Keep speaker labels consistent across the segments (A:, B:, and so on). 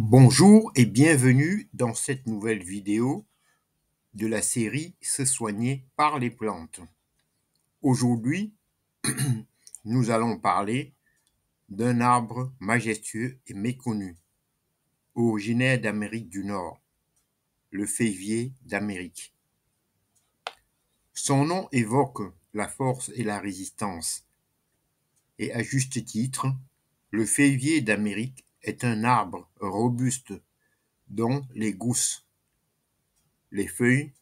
A: Bonjour et bienvenue dans cette nouvelle vidéo de la série Se soigner par les plantes. Aujourd'hui, nous allons parler d'un arbre majestueux et méconnu, originaire d'Amérique du Nord, le fèvier d'Amérique. Son nom évoque la force et la résistance, et à juste titre, le fèvier d'Amérique est un arbre robuste dont les gousses, les feuilles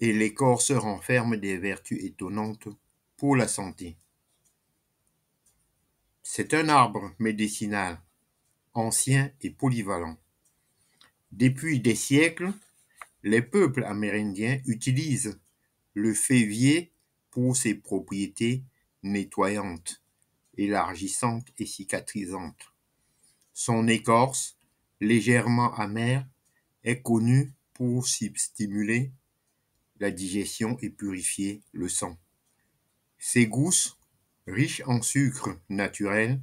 A: et l'écorce renferme des vertus étonnantes pour la santé. C'est un arbre médicinal, ancien et polyvalent. Depuis des siècles, les peuples amérindiens utilisent le fèvier pour ses propriétés nettoyantes, élargissantes et cicatrisantes. Son écorce, légèrement amère, est connue pour stimuler la digestion et purifier le sang. Ces gousses, riches en sucre naturel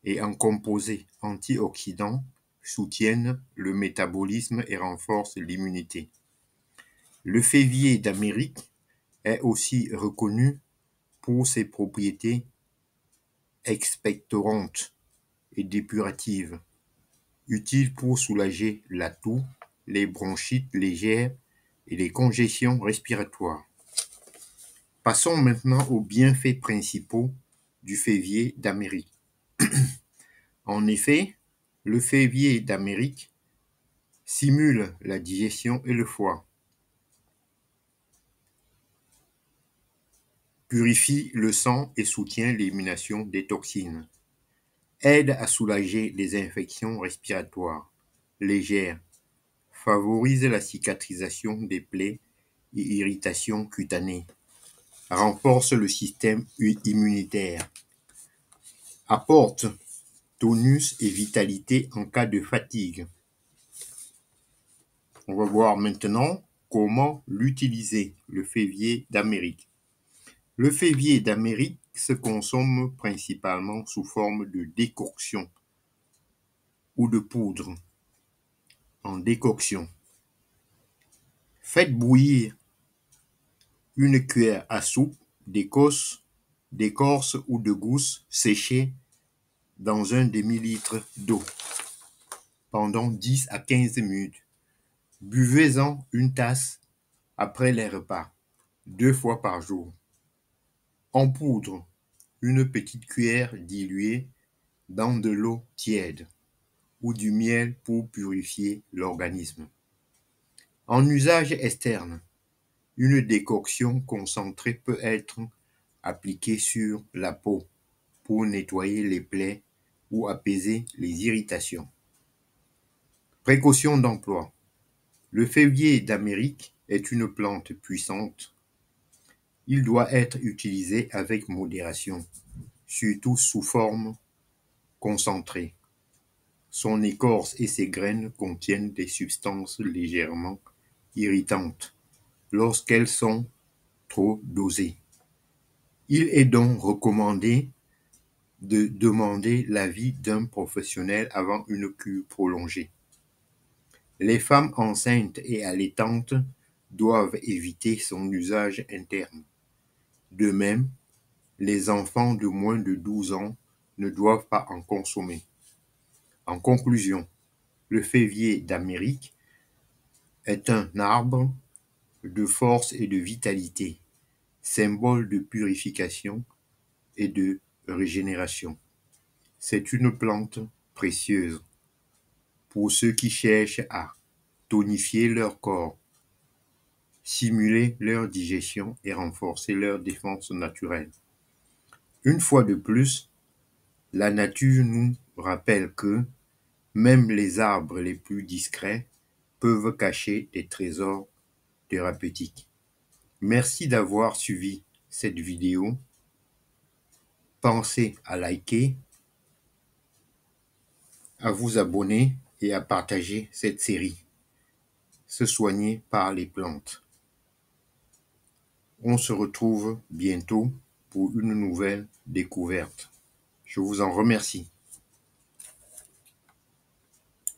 A: et en composés antioxydants, soutiennent le métabolisme et renforcent l'immunité. Le fèvier d'Amérique est aussi reconnu pour ses propriétés expectorantes et dépuratives, utiles pour soulager la toux, les bronchites légères et les congestions respiratoires. Passons maintenant aux bienfaits principaux du fèvier d'Amérique. En effet, le fèvier d'Amérique stimule la digestion et le foie, purifie le sang et soutient l'élimination des toxines, aide à soulager les infections respiratoires légères, favorise la cicatrisation des plaies et irritations cutanées, renforce le système immunitaire, apporte tonus et vitalité en cas de fatigue. On va voir maintenant comment l'utiliser, le fèvier d'Amérique. Le fèvier d'Amérique se consomme principalement sous forme de décoction ou de poudre. En décoction, faites bouillir une cuillère à soupe d'écorce ou de gousse séchée dans un demi-litre d'eau pendant 10 à 15 minutes. Buvez-en une tasse après les repas, 2 fois par jour. En poudre, une petite cuillère diluée dans de l'eau tiède ou du miel pour purifier l'organisme. En usage externe, une décoction concentrée peut être appliquée sur la peau pour nettoyer les plaies ou apaiser les irritations. Précaution d'emploi. Le fèvier d'Amérique est une plante puissante. Il doit être utilisé avec modération, surtout sous forme concentrée. Son écorce et ses graines contiennent des substances légèrement irritantes lorsqu'elles sont trop dosées. Il est donc recommandé de demander l'avis d'un professionnel avant une cure prolongée. Les femmes enceintes et allaitantes doivent éviter son usage interne. De même, les enfants de moins de 12 ans ne doivent pas en consommer. En conclusion, le fèvier d'Amérique est un arbre de force et de vitalité, symbole de purification et de régénération. C'est une plante précieuse pour ceux qui cherchent à tonifier leur corps, stimuler leur digestion et renforcer leur défense naturelle. Une fois de plus, la nature nous rappelle que même les arbres les plus discrets peuvent cacher des trésors thérapeutiques. Merci d'avoir suivi cette vidéo. Pensez à liker, à vous abonner et à partager cette série. Se soigner par les plantes. On se retrouve bientôt pour une nouvelle découverte. Je vous en remercie.